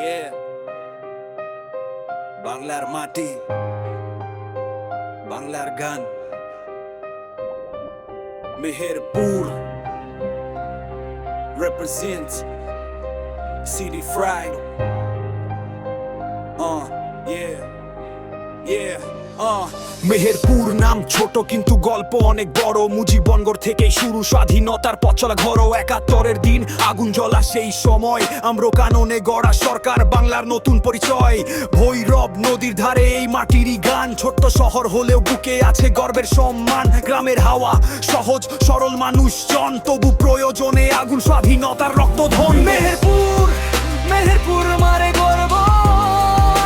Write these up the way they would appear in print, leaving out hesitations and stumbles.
Yeah, বাংলার মাটি, বাংলার গান, Meherpur represents City Fried. Meherpur নাম ছোট কিন্তু গল্প অনেক বড়। মুজিবনগর থেকে শুরু স্বাধীনতার পথ চলা ঘরো। ৭১-এর দিন আগুন জ্বলা সেই সময়, আম্র কাননে গড়া সরকার বাংলার নতুন পরিচয়। ভৈরব নদীর ধারে এই মাটিরই গান, ছোট্ট শহর হলেও বুকে আছে গর্বের সম্মান। গ্রামের হাওয়া সহজ সরল মানুষজন, তবু প্রয়োজনে আগুন স্বাধীনতার রক্তধন। মেহেরপুর মেহেরপুর মারে গর্ব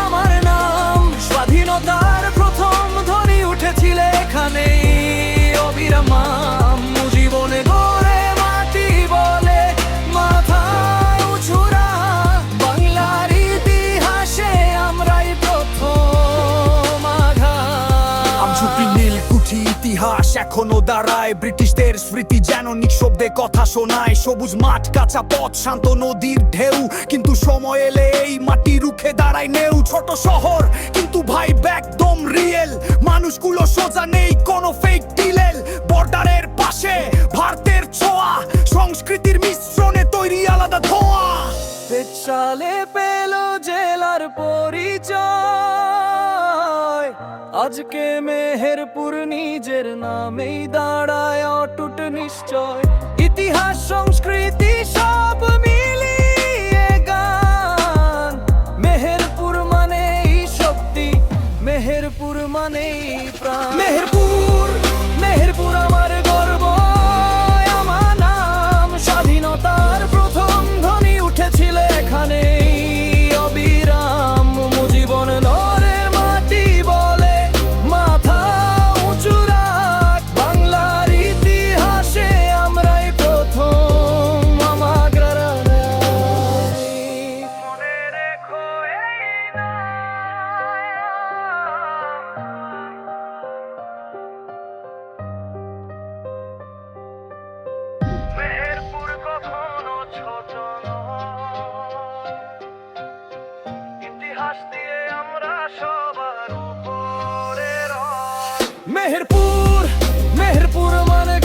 আমার নাম, স্বাধীনতার প্রথম ধ্বনি উঠেছিল এখানে অবিরাম। জীবনে গড়ে মাটি বলে মাথায় উঁচুরা, বাংলার ইতিহাসে আমরাই প্রথম আঘাত। আমঝুপি নীলকুঠি ইতিহাস এখনো দাঁড়ায়, ব্রিটিশদের স্মৃতি যেন নিঃশব্দে কথা শোনায়। সবুজ মাঠ, কাঁচা পথ, শান্ত নদীর ঢেউ, কিন্তু সময় এলে এই মাটি রুখে দাঁড়ায় নেউ। ছোট শহর কিন্তু ভাই একদম রিয়েল, মানুষগুলো সোজা নেই কোনো ফেক ডিলেল। বর্ডারের পাশে ভারতের ছোঁয়া, সংস্কৃতির মিশ্রণে তৈরি আলাদা ধোঁয়া। সালে পেল জেলার পরিচয়, আজকে মেহেরপুর নিজের নামেই দাঁড়ায় অটুট নিশ্চয়। ইতিহাস সংস্কৃতি সব মিলিয়ে গান, মেহেরপুর মানেই শক্তি, মেহেরপুর মানেই প্রাণ। মেহেরপুর মেহেরপুর আমার গর্ব, আমার নাম, স্বাধীনতার প্রথম ধ্বনি উঠেছিল এখানে অবিরাম। জীবন নরের মাটি বলে মাথা উঁচু রাখ, বাংলার ইতিহাসে আমরাই প্রথম। মনে রেখো এই মেহেরপুর কখনো ছোট নয়, ইতিহাস দিয়ে আমরা সবার উপরে রয়। মেহেরপুর মেহেরপুর মানে